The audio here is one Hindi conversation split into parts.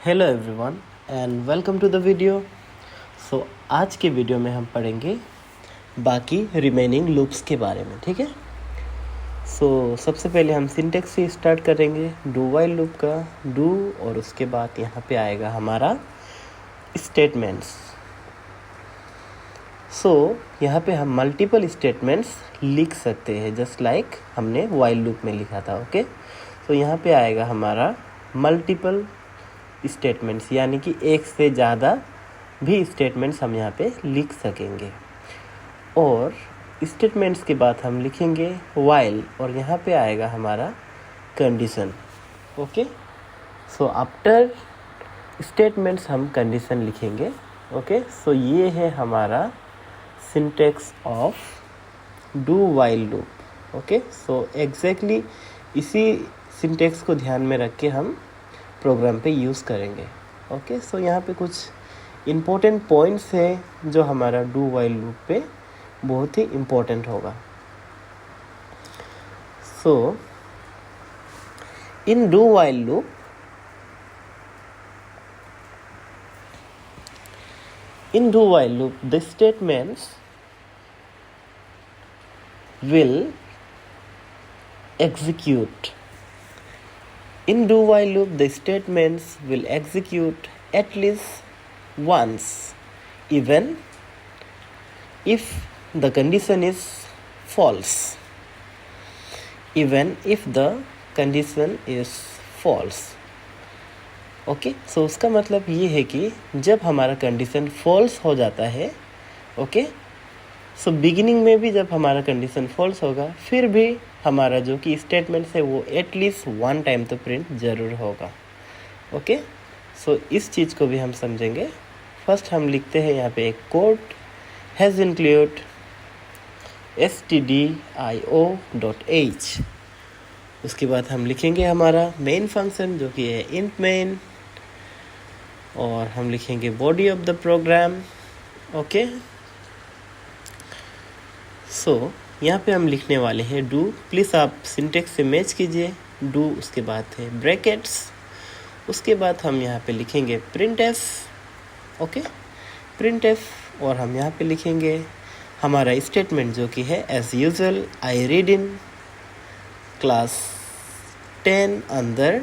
Hello everyone and welcome to the video. आज के वीडियो में हम पढ़ेंगे बाकी रिमेनिंग लूप्स के बारे में, ठीक है। सबसे पहले हम सिंटेक्स से स्टार्ट करेंगे डू वाइल लूप का डू, और उसके बाद यहाँ पे आएगा हमारा स्टेटमेंट्स। यहाँ पे हम मल्टीपल स्टेटमेंट्स लिख सकते हैं, जस्ट लाइक हमने वाइल लूप में लिखा था, ओके। यहाँ पे आएगा हमारा मल्टीपल स्टेटमेंट्स, यानी कि एक से ज़्यादा भी स्टेटमेंट्स हम यहाँ पे लिख सकेंगे। और स्टेटमेंट्स के बाद हम लिखेंगे वाइल, और यहाँ पे आएगा हमारा कंडीशन, ओके। आफ्टर स्टेटमेंट्स हम कंडीशन लिखेंगे, ओके। ये है हमारा syntax of do while loop, okay. Exactly इसी सिंटेक्स को ध्यान में रख के हम प्रोग्राम पे यूज़ करेंगे, ओके। यहाँ पे कुछ इम्पोर्टेंट पॉइंट्स हैं जो हमारा डू वाइल लूप पे बहुत ही इम्पोर्टेंट होगा। In do while loop the statements will execute. In do while loop, the statements will execute at least once, even if the condition is false. Even if the condition is false. Okay, उसका मतलब ये है कि जब हमारा कंडीशन फॉल्स हो जाता है, ओके, बिगिनिंग में भी जब हमारा कंडीशन फॉल्स होगा, फिर भी हमारा जो कि स्टेटमेंट्स है वो एटलीस्ट वन टाइम तो प्रिंट ज़रूर होगा, ओके। इस चीज़ को भी हम समझेंगे। फर्स्ट हम लिखते हैं यहाँ पे एक कोड हैज़ इंक्लूड stdio.h। उसके बाद हम लिखेंगे हमारा मेन फंक्शन जो कि है इंट मेन, और हम लिखेंगे body of the program, okay. यहाँ पे हम लिखने वाले हैं डू। प्लीज़ आप सिंटेक्स से मैच कीजिए। डू, उसके बाद है ब्रैकेट्स, उसके बाद हम यहाँ पे लिखेंगे print F, okay, print F. और हम यहाँ पे लिखेंगे हमारा स्टेटमेंट जो कि है as usual I read in class 10 अंदर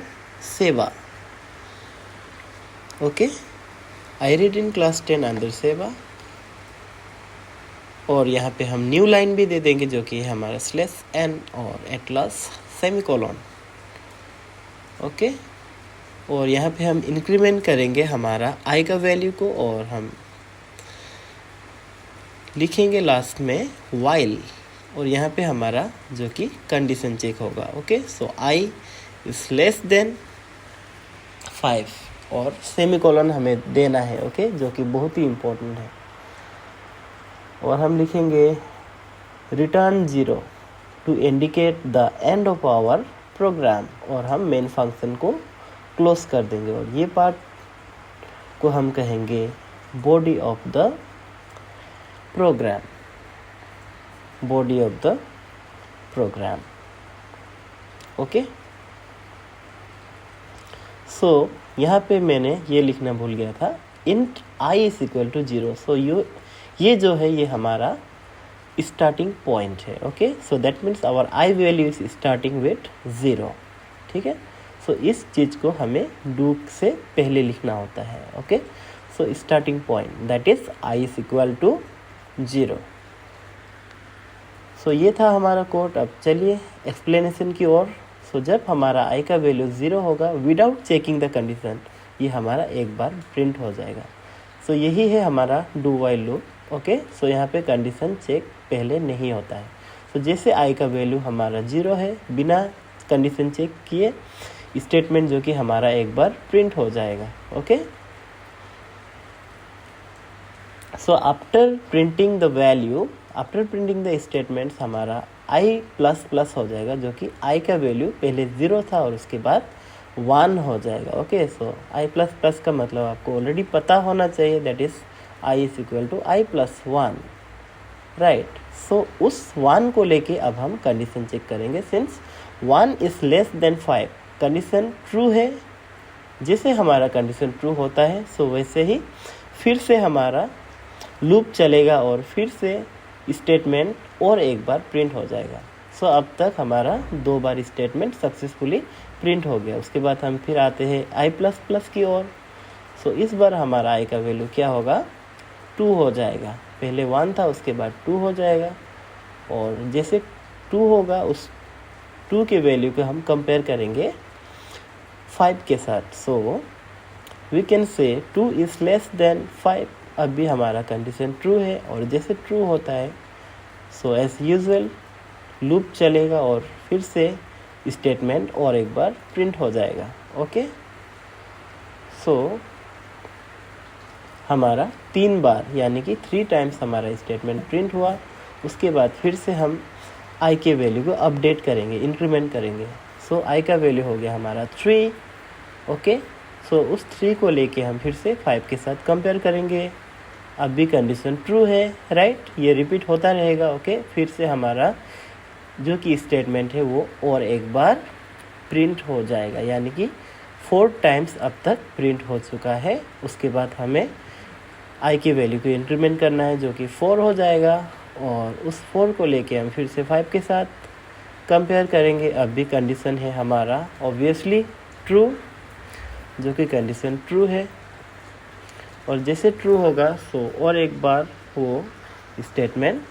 सेवा, okay, I read in class 10 अंदर सेवा। और यहाँ पे हम न्यू लाइन भी दे देंगे जो कि है हमारा /n और एट लास्ट सेमीकोलन, ओके। और यहाँ पे हम इंक्रीमेंट करेंगे हमारा i का वैल्यू को, और हम लिखेंगे लास्ट में वाइल, और यहाँ पे हमारा जो कि कंडीशन चेक होगा, okay. i is less than 5 और सेमीकोलन हमें देना है, ओके, जो कि बहुत ही इम्पोर्टेंट है। और हम लिखेंगे return 0 to indicate the end of our program, और हम मेन फंक्शन को क्लोज कर देंगे। और ये पार्ट को हम कहेंगे body of the program, body of the program, okay. यहाँ पे मैंने ये लिखना भूल गया था, int i is equal to 0। ये जो है ये हमारा स्टार्टिंग पॉइंट है, okay. That means our i value is starting with 0, ठीक है। इस चीज़ को हमें डू से पहले लिखना होता है, okay. Starting point that is i is equal to 0। ये था हमारा कोड। अब चलिए एक्सप्लेनेशन की ओर। जब हमारा i का वैल्यू 0 होगा विदाउट चेकिंग द कंडीशन, ये हमारा एक बार प्रिंट हो जाएगा। यही है हमारा डू वाइल लूप, ओके। यहाँ पे कंडीशन चेक पहले नहीं होता है। जैसे i का वैल्यू हमारा 0 है, बिना कंडीशन चेक किए स्टेटमेंट जो कि हमारा एक बार प्रिंट हो जाएगा, okay. After printing the value, after printing the statements हमारा i प्लस हो जाएगा, जो कि i का वैल्यू पहले 0 था और उसके बाद 1 हो जाएगा, ओके। i प्लस का मतलब आपको ऑलरेडी पता होना चाहिए, that is i is equal to i plus 1, right. उस 1 को लेके अब हम कंडीशन चेक करेंगे। Since 1 is less than 5, condition true है जैसे हमारा कंडीशन ट्रू होता है सो वैसे ही फिर से हमारा लूप चलेगा और फिर से स्टेटमेंट और एक बार प्रिंट हो जाएगा। सो अब तक हमारा 2 बार स्टेटमेंट सक्सेसफुली प्रिंट हो गया। उसके बाद हम फिर आते हैं i++ की ओर। सो इस बार हमारा i का वैल्यू क्या होगा, 2 हो जाएगा। पहले 1 था, उसके बाद 2 हो जाएगा। और जैसे 2 होगा उस 2 के वैल्यू को हम कंपेयर करेंगे 5 के साथ। So we can say 2 is less than 5। अब भी हमारा कंडीशन ट्रू है और जैसे ट्रू होता है सो एज यूजुअल लूप चलेगा और फिर से स्टेटमेंट और एक बार प्रिंट हो जाएगा। ओके, सो हमारा 3 बार यानी कि 3 टाइम्स हमारा स्टेटमेंट प्रिंट हुआ। उसके बाद फिर से हम i के वैल्यू को अपडेट करेंगे, इंक्रीमेंट करेंगे। सो i का वैल्यू हो गया हमारा 3। ओके, सो उस 3 को लेके हम फिर से 5 के साथ कंपेयर करेंगे। अब भी कंडीशन ट्रू है, राइट, ये रिपीट होता रहेगा। ओके, फिर से हमारा जो कि स्टेटमेंट है वो और एक बार प्रिंट हो जाएगा, यानी कि 4 टाइम्स अब तक प्रिंट हो चुका है। उसके बाद हमें i की वैल्यू को इंक्रीमेंट करना है जो कि 4 हो जाएगा और उस 4 को लेके हम फिर से 5 के साथ कंपेयर करेंगे। अब भी कंडीशन है हमारा ऑब्वियसली ट्रू, जो कि कंडीशन ट्रू है। और जैसे ट्रू होगा सो और एक बार वो स्टेटमेंट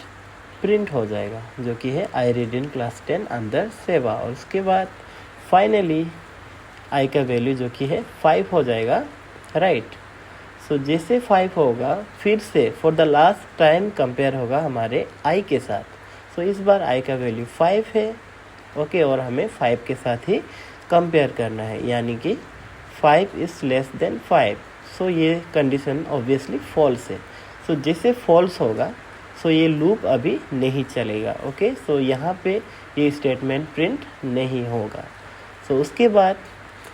प्रिंट हो जाएगा जो कि है आई रीड इन क्लास 10 अंदर सेवा। और उसके बाद फाइनली i का वैल्यू जो कि है 5 हो जाएगा, राइट। सो जैसे 5 होगा फिर से for the last time compare होगा हमारे i के साथ। सो इस बार i का वैल्यू 5 है। ओके, और हमें 5 के साथ ही कंपेयर करना है, यानी कि 5 इज़ लेस देन 5। सो ये कंडीशन ऑब्वियसली फॉल्स है। सो जैसे फॉल्स होगा सो ये लूप अभी नहीं चलेगा। ओके, सो यहाँ पे ये स्टेटमेंट प्रिंट नहीं होगा। सो उसके बाद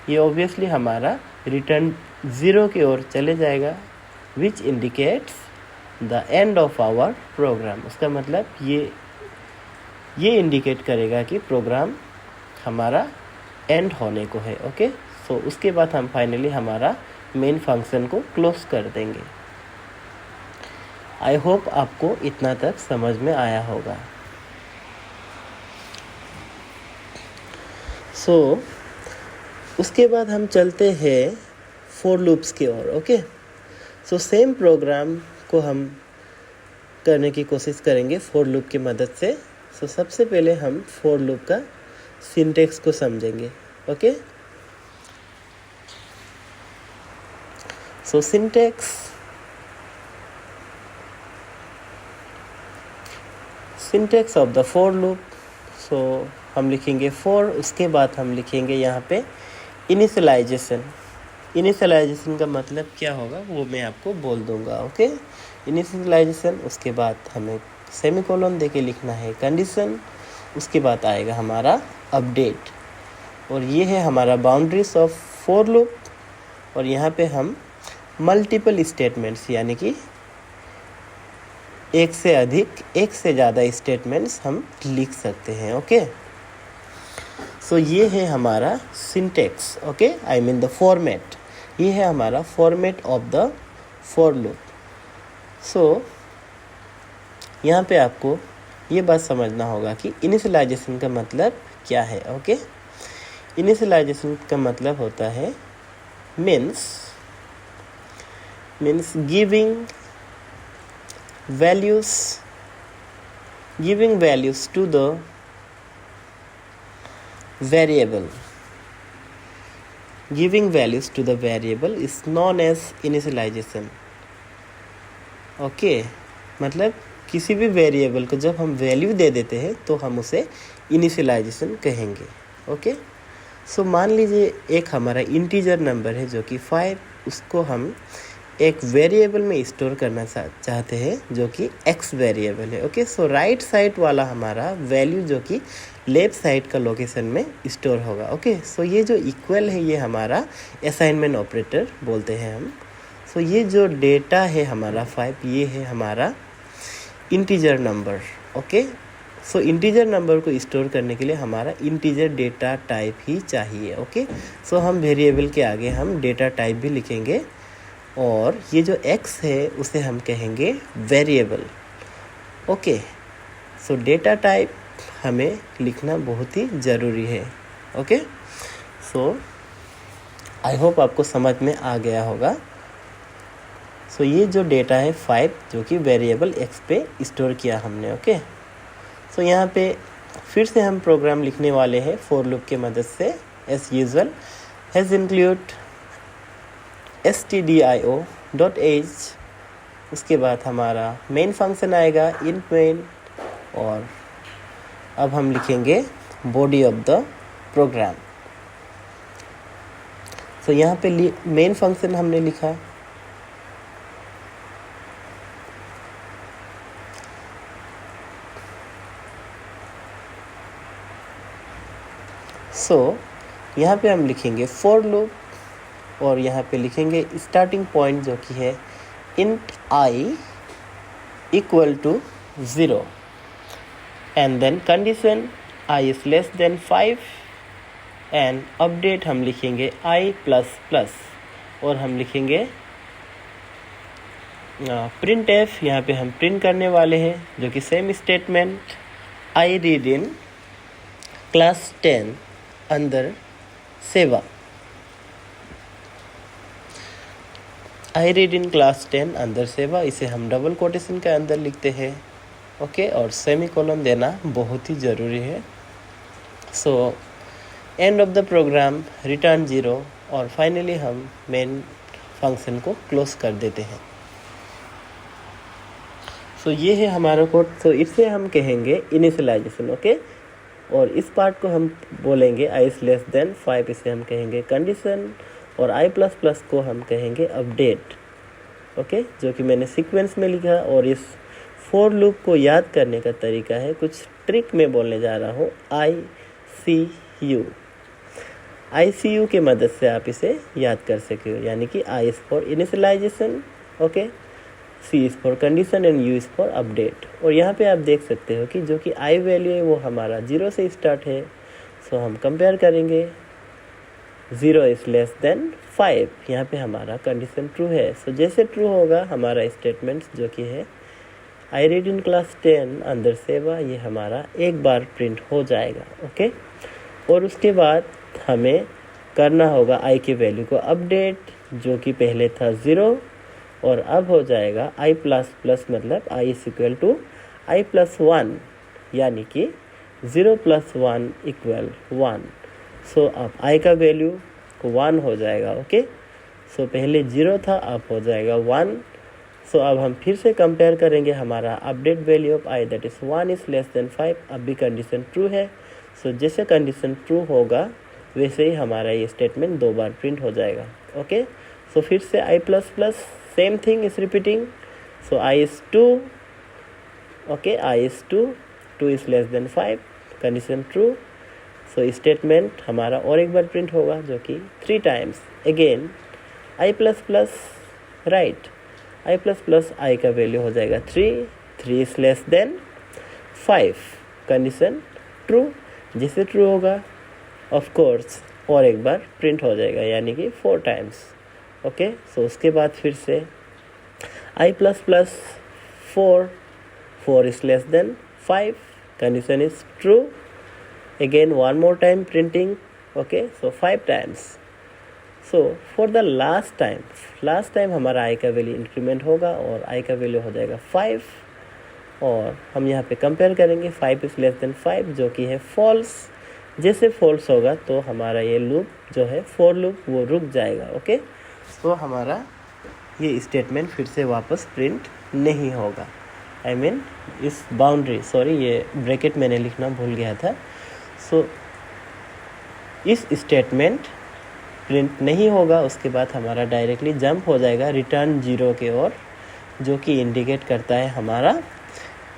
ये ऑब्वियसली हमारा रिटर्न 0 की ओर चले जाएगा, which indicates the end of our program. उसका मतलब ये इंडिकेट करेगा कि प्रोग्राम हमारा एंड होने को है। ओके, सो उसके बाद हम फाइनली हमारा मेन फंक्शन को क्लोज कर देंगे। आई होप आपको इतना तक समझ में आया होगा। सो उसके बाद हम चलते हैं फॉर लूप्स की ओर। ओके, सो सेम प्रोग्राम को हम करने की कोशिश करेंगे फॉर लूप की मदद से। सो सबसे पहले हम फॉर लूप का सिंटेक्स को समझेंगे। Okay, so syntax of the for loop. So हम लिखेंगे फॉर, उसके बाद हम लिखेंगे यहाँ पे इनिशियलाइजेशन। इनिशियलाइजेशन का मतलब क्या होगा वो मैं आपको बोल दूंगा। ओके, इनिशियलाइजेशन, उसके बाद हमें सेमीकोलन देके लिखना है कंडीशन, उसके बाद आएगा हमारा अपडेट। और ये है हमारा बाउंड्रीज ऑफ फॉर लूप। और यहाँ पे हम मल्टीपल स्टेटमेंट्स यानी कि एक से अधिक, एक से ज़्यादा स्टेटमेंट्स हम लिख सकते हैं। ओके, सो ये है हमारा syntax. Okay, I mean the format. ये है हमारा format of the for loop. So यहाँ पे आपको ये बात समझना होगा कि इनिशियलाइजेशन का मतलब क्या है। ओके, इनिशियलाइजेशन का मतलब होता है means giving values to the variable. Giving values to the variable is known as initialization. Okay, मतलब किसी भी वेरिएबल को जब हम वैल्यू दे देते हैं तो हम उसे इनिशियलाइजेशन कहेंगे। ओके, सो मान लीजिए एक हमारा इंटीजर नंबर है जो कि 5, उसको हम एक वेरिएबल में स्टोर करना चाहते हैं जो कि x वेरिएबल है। ओके, सो राइट साइड वाला हमारा वैल्यू जो कि लेफ्ट साइड का लोकेशन में स्टोर होगा। ओके, सो ये जो इक्वल है ये हमारा असाइनमेंट ऑपरेटर बोलते हैं हम। सो ये जो डेटा है हमारा 5, ये है हमारा इंटीजर नंबर। ओके, सो इंटीजर नंबर को स्टोर करने के लिए हमारा इंटीजर डेटा टाइप ही चाहिए। ओके, सो हम वेरिएबल के आगे हम डेटा टाइप भी लिखेंगे और ये जो x है उसे हम कहेंगे वेरिएबल। ओके, सो डेटा टाइप हमें लिखना बहुत ही ज़रूरी है। ओके, सो आई होप आपको समझ में आ गया होगा। सो ये जो डेटा है 5 जो कि वेरिएबल x पे स्टोर किया हमने। ओके, सो यहाँ पे फिर से हम प्रोग्राम लिखने वाले हैं फॉर लूप के मदद से। As usual has include stdio.age, उसके बाद हमारा मेन फंक्शन आएगा int main, और अब हम लिखेंगे बॉडी ऑफ द प्रोग्राम। सो यहाँ पे मेन फंक्शन हमने लिखा, सो यहाँ पे हम लिखेंगे फॉर लूप और यहाँ पे लिखेंगे स्टार्टिंग पॉइंट जो कि है int I equal to 0 and then condition I is less than 5 and update हम लिखेंगे I प्लस प्लस और हम लिखेंगे प्रिंट एफ। यहाँ पे हम प्रिंट करने वाले हैं जो कि same statement I read in class 10 अंदर सेवा। आई रीड इन क्लास 10 अंदर सेवा, इसे हम डबल कोटेशन के अंदर लिखते हैं। ओके, और सेमीकोलन देना बहुत ही ज़रूरी है। So end of the program return 0 और फाइनली हम मेन फंक्शन को क्लोज कर देते हैं। सो ये है हमारा कोड। सो इससे हम कहेंगे इनिशियलाइजेशन। ओके, और इस पार्ट को हम बोलेंगे I इज लेस देन 5, इसे हम कहेंगे कंडीशन, और I प्लस प्लस को हम कहेंगे अपडेट। ओके, जो कि मैंने सीक्वेंस में लिखा। और इस फॉर लूप को याद करने का तरीका है, कुछ ट्रिक में बोलने जा रहा हूँ, ICU के मदद से आप इसे याद कर सकते हो। यानी कि I is for initialization, okay, C is for condition and U is for update. और यहाँ पे आप देख सकते हो कि जो कि I वैल्यू है वो हमारा 0 से स्टार्ट है। सो हम कंपेयर करेंगे 0 इज़ लेस देन 5, यहाँ पे हमारा कंडीशन ट्रू है। सो जैसे ट्रू होगा हमारा स्टेटमेंट जो कि है I रीड इन क्लास 10 अंदर सेवा, ये हमारा एक बार प्रिंट हो जाएगा। ओके, और उसके बाद हमें करना होगा I के वैल्यू को अपडेट, जो कि पहले था 0 और अब हो जाएगा I प्लस प्लस, मतलब I is equal to I plus 1, यानी कि 0 प्लस 1 इक्वल 1। सो अब I का वैल्यू 1 हो जाएगा। ओके, सो पहले 0 था, अब हो जाएगा 1। सो अब हम फिर से कंपेयर करेंगे हमारा update value of I that is 1 is less than 5। अब भी कंडीशन ट्रू है। सो जैसे कंडीशन ट्रू होगा वैसे ही हमारा ये स्टेटमेंट 2 बार प्रिंट हो जाएगा। ओके, सो फिर से I plus plus, same thing is repeating. So I is 2. Okay, I is 2. 2 is less than 5. Condition true. So statement हमारा और एक बार प्रिंट होगा जो कि 3 times. Again I plus plus, right, I plus plus I का वैल्यू हो जाएगा 3. 3 is less than 5. Condition true. जैसे ट्रू होगा ऑफ कोर्स और एक बार प्रिंट हो जाएगा, यानी कि 4 times. ओके, सो उसके बाद फिर से I plus plus 4 is less than 5, condition is true. Again one more time printing. Okay, so 5 times. So for the last time हमारा I का वैल्यू इंक्रीमेंट होगा और I का वैल्यू हो जाएगा 5, और हम यहाँ पे कंपेयर करेंगे 5 इज लेस देन 5, जो कि है फॉल्स। जैसे फॉल्स होगा तो हमारा ये लूप जो है फॉर लूप वो रुक जाएगा। ओके, तो हमारा ये स्टेटमेंट फिर से वापस प्रिंट नहीं होगा। I mean इस बाउंड्री, सॉरी ये ब्रैकेट मैंने लिखना भूल गया था। सो इस स्टेटमेंट प्रिंट नहीं होगा। उसके बाद हमारा डायरेक्टली जंप हो जाएगा रिटर्न 0 के ओर, जो कि इंडिकेट करता है हमारा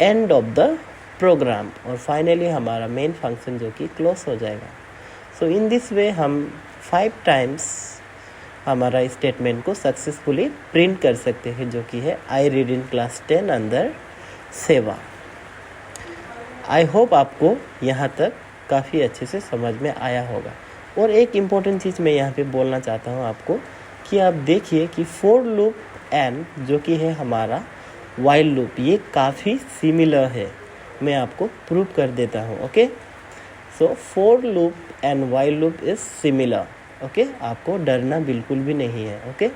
एंड ऑफ द प्रोग्राम, और फाइनली हमारा मेन फंक्शन जो कि क्लोज हो जाएगा। सो इन दिस वे हम 5 times हमारा स्टेटमेंट को सक्सेसफुली प्रिंट कर सकते हैं, जो कि है I रीड इन क्लास 10 अंदर सेवा। आई होप आपको यहाँ तक काफ़ी अच्छे से समझ में आया होगा। और एक इम्पॉर्टेंट चीज़ मैं यहाँ पे बोलना चाहता हूँ आपको कि आप देखिए कि फोर लूप एंड जो कि है हमारा वाइल लूप, ये काफ़ी सिमिलर है। मैं आपको प्रूव कर देता हूँ। Okay, so for loop and while loop is similar. Okay, आपको डरना बिल्कुल भी नहीं है। ओके,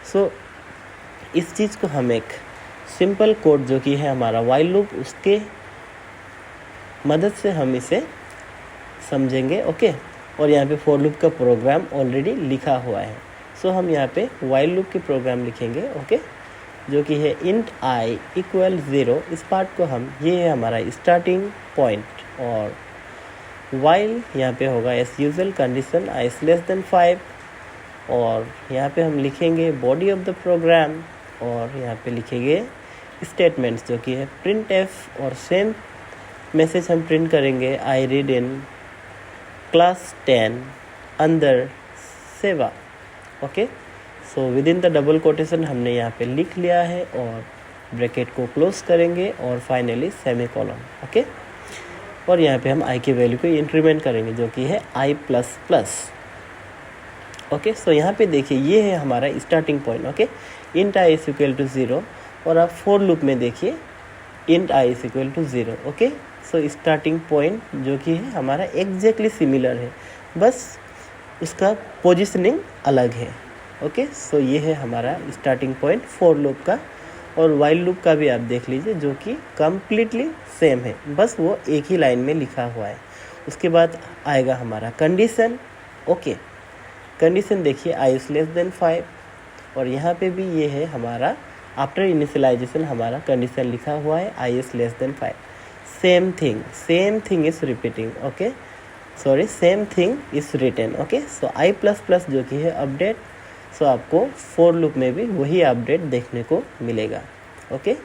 सो इस चीज़ को हम एक सिंपल कोड जो कि है हमारा वाइल लूप, उसके मदद से हम इसे समझेंगे। ओके, और यहाँ पे फॉर लूप का प्रोग्राम ऑलरेडी लिखा हुआ है। सो हम यहाँ पे वाइल लूप के प्रोग्राम लिखेंगे। ओके, जो कि है इंट आई इक्वल 0। इस पार्ट को हम, ये है हमारा स्टार्टिंग पॉइंट, और वाइल यहाँ पे होगा एज यूजुअल कंडीशन आई लेस देन 5, और यहाँ पे हम लिखेंगे बॉडी ऑफ द प्रोग्राम, और यहाँ पे लिखेंगे स्टेटमेंट्स जो कि है प्रिंट एफ, और सेम मैसेज हम प्रिंट करेंगे I read in class 10 under सेवा। Okay, so within the double quotation हमने यहाँ पे लिख लिया है, और ब्रैकेट को क्लोज करेंगे, और फाइनली सेमीकोलन। ओके, और यहाँ पे हम आई की वैल्यू को इंक्रीमेंट करेंगे जो कि है I plus plus. Okay, so यहाँ पे देखिए ये है हमारा starting point. Okay, int I is equal to 0, और आप फोर लूप में देखिए int I is equal to 0। Okay, so starting point जो कि है हमारा एग्जैक्टली सिमिलर है, बस उसका पोजिशनिंग अलग है। ओके, सो ये है हमारा स्टार्टिंग पॉइंट फोर लूप का, और वाइल लूप का भी आप देख लीजिए जो कि कम्प्लीटली सेम है, बस वो एक ही लाइन में लिखा हुआ है। उसके बाद आएगा हमारा कंडीशन। ओके, कंडीशन देखिए आई इज लेस देन 5, और यहाँ पे भी ये है हमारा आफ्टर इनिशियलाइजेशन हमारा कंडीशन लिखा हुआ है I is less than 5। Same thing is repeating. Okay, sorry, same thing is written. Okay, so I plus plus जो कि है अपडेट, सो आपको फोर लूप में भी वही अपडेट देखने को मिलेगा। ओके,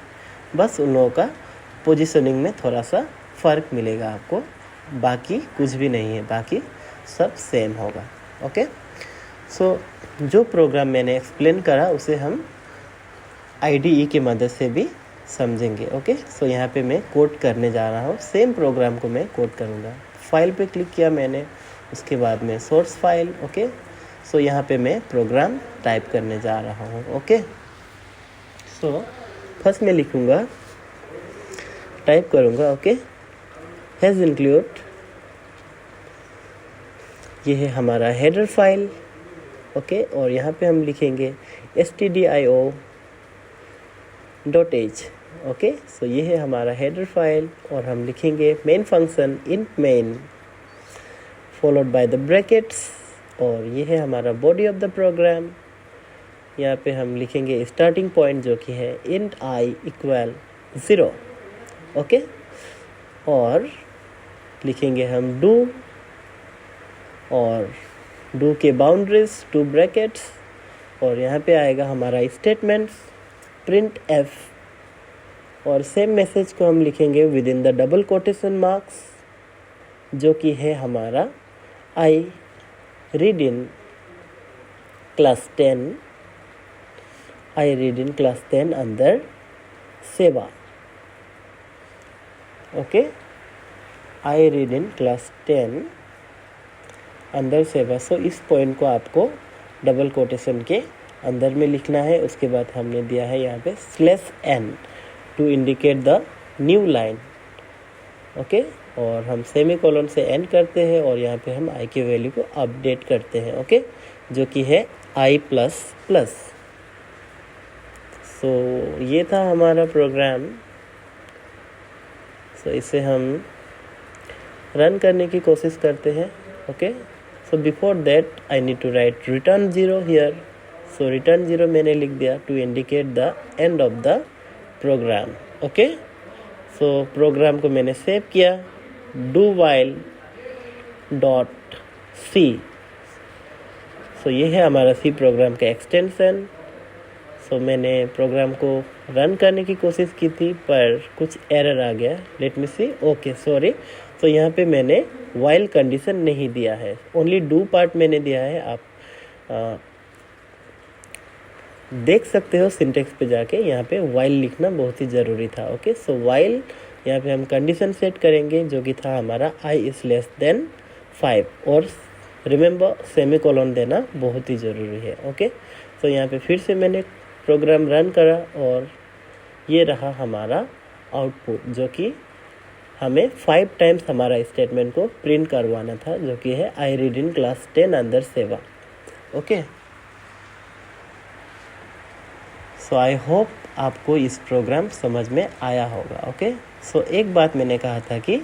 बस उन लोगों का पोजीशनिंग में थोड़ा सा फ़र्क मिलेगा आपको, बाकी कुछ भी नहीं है, बाकी सब सेम होगा। ओके, सो जो प्रोग्राम मैंने एक्सप्लेन करा उसे हम IDE की मदद से भी समझेंगे। ओके, सो यहाँ पे मैं कोड करने जा रहा हूँ, सेम प्रोग्राम को मैं कोड करूँगा। फाइल पे क्लिक किया मैंने, उसके बाद में सोर्स फाइल। ओके, सो यहाँ पे मैं प्रोग्राम टाइप करने जा रहा हूँ। ओके, सो फर्स्ट मैं लिखूँगा, टाइप करूँगा। ओके, हैज़ इंक्लूड, ये है हमारा हेडर फाइल। ओके, और यहाँ पे हम लिखेंगे stdio.h। ओके, सो ये है हमारा हेडर फाइल, और हम लिखेंगे main function int main followed by the brackets, और ये है हमारा बॉडी ऑफ द प्रोग्राम। यहाँ पे हम लिखेंगे स्टार्टिंग पॉइंट जो कि है इंट आई इक्वल 0। ओके, और लिखेंगे हम डू, और डू के बाउंड्रीज 2 ब्रैकेट्स, और यहाँ पे आएगा हमारा स्टेटमेंट्स प्रिंट एफ, और सेम मैसेज को हम लिखेंगे with in the double quotation marks जो कि है हमारा आई read in class 10, I read in class 10 अंदर सेवा। Okay, I read in class 10 अंदर सेवा। सो इस पॉइंट को आपको डबल कोटेशन के अंदर में लिखना है। उसके बाद हमने दिया है यहाँ पे /n to indicate the new line. Okay, और हम सेमीकोलन से एंड करते हैं, और यहाँ पे हम आई की वैल्यू को अपडेट करते हैं। ओके, जो कि है आई प्लस प्लस। सो ये था हमारा प्रोग्राम। सो इसे हम रन करने की कोशिश करते हैं। Okay, so before that I need to write return 0 here. So return 0 मैंने लिख दिया to indicate the end of the program. Okay, so program को मैंने सेव किया, do while dot C. So ये है हमारा सी प्रोग्राम का एक्सटेंशन। सो मैंने प्रोग्राम को रन करने की कोशिश की थी पर कुछ एरर आ गया। Let me see. Okay, sorry. तो यहाँ पे मैंने वाइल कंडीशन नहीं दिया है, ओनली डू पार्ट मैंने दिया है। आप देख सकते हो सिंटेक्स पे जाके, यहाँ पे वाइल लिखना बहुत ही ज़रूरी था। ओके, सो वाइल यहाँ पे हम कंडीशन सेट करेंगे जो कि था हमारा i इज़ लेस देन 5 और रिमेंबर सेमीकोलन देना बहुत ही ज़रूरी है। ओके, तो यहाँ पे फिर से मैंने प्रोग्राम रन करा और ये रहा हमारा आउटपुट जो कि हमें 5 टाइम्स हमारा स्टेटमेंट को प्रिंट करवाना था जो कि है आई read in class 10 under 7। Okay, so I hope आपको इस प्रोग्राम समझ में आया होगा। ओके, सो एक बात मैंने कहा था कि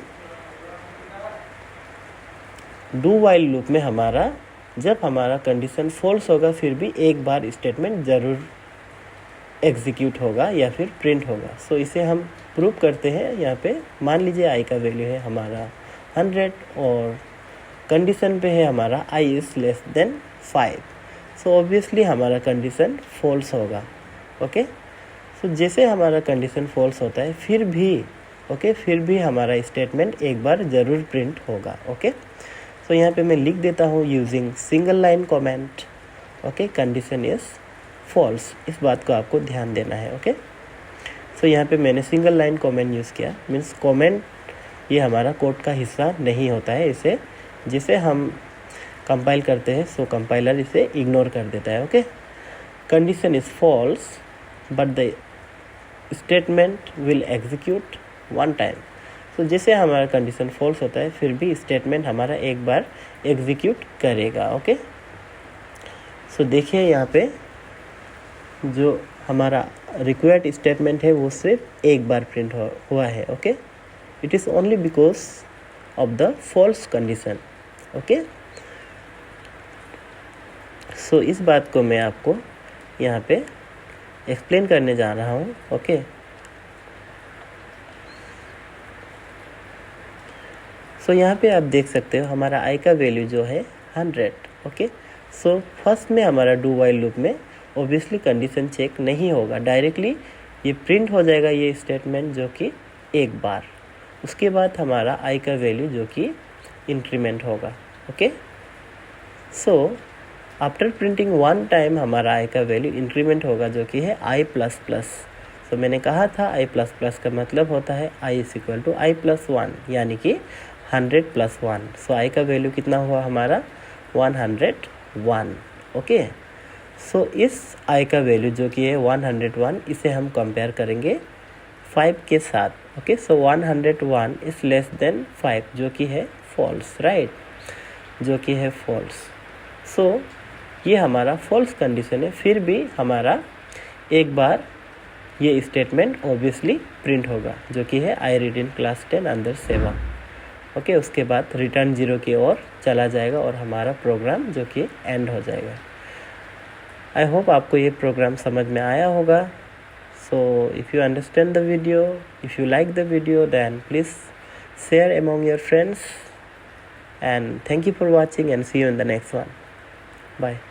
डू वाइल लूप में हमारा जब हमारा कंडीशन फॉल्स होगा फिर भी एक बार स्टेटमेंट ज़रूर एग्जीक्यूट होगा या फिर प्रिंट होगा। सो इसे हम प्रूव करते हैं। यहाँ पे मान लीजिए आई का वैल्यू है हमारा 100 और कंडीशन पे है हमारा i is less than 5। So obviously हमारा कंडीशन फॉल्स होगा। ओके, सो जैसे हमारा कंडीशन फॉल्स होता है फिर भी हमारा स्टेटमेंट एक बार ज़रूर प्रिंट होगा। ओके, सो यहाँ पे मैं लिख देता हूँ using single line comment. Okay, condition is false, इस बात को आपको ध्यान देना है। ओके, सो यहाँ पे मैंने सिंगल लाइन कमेंट यूज़ किया। मीन्स कमेंट ये हमारा कोड का हिस्सा नहीं होता है, इसे जिसे हम कंपाइल करते हैं सो कंपाइलर इसे इग्नोर कर देता है। Okay, condition is false but the statement will execute 1 time. So जैसे हमारा कंडीशन फॉल्स होता है फिर भी स्टेटमेंट हमारा एक बार एग्जीक्यूट करेगा। ओके, सो देखिए यहाँ पे जो हमारा रिक्वायर्ड स्टेटमेंट है वो सिर्फ एक बार प्रिंट हुआ है। Okay, it is only because of the false condition. Okay, so इस बात को मैं आपको यहाँ पे एक्सप्लेन करने जा रहा हूँ। ओके, सो यहाँ पे आप देख सकते हो हमारा i का वैल्यू जो है 100। ओके, सो फर्स्ट में हमारा डू वाइल लूप में ऑब्वियसली कंडीशन चेक नहीं होगा, डायरेक्टली ये प्रिंट हो जाएगा ये स्टेटमेंट जो कि एक बार। उसके बाद हमारा i का वैल्यू जो कि इंक्रीमेंट होगा। Okay, so after printing 1 time हमारा i का वैल्यू इंक्रीमेंट होगा जो कि है i++। तो मैंने कहा था i++ का मतलब होता है i = i+1 यानी कि 100 + 1। सो i का वैल्यू कितना हुआ हमारा 101। ओके, सो इस i का वैल्यू जो कि है 101 इसे हम कंपेयर करेंगे 5 के साथ। Okay, so 101 is less than 5 जो कि है फॉल्स, राइट, जो कि है फॉल्स। सो ये हमारा फॉल्स कंडीशन है, फिर भी हमारा एक बार ये स्टेटमेंट ऑब्वियसली प्रिंट होगा जो कि है आई read in class 10 under 7। Okay, उसके बाद रिटर्न 0 की ओर चला जाएगा और हमारा प्रोग्राम जो कि एंड हो जाएगा। आई होप आपको ये प्रोग्राम समझ में आया होगा। So if you understand the video, if you like the video then please share among your friends and thank you for watching and see you in the next one. Bye.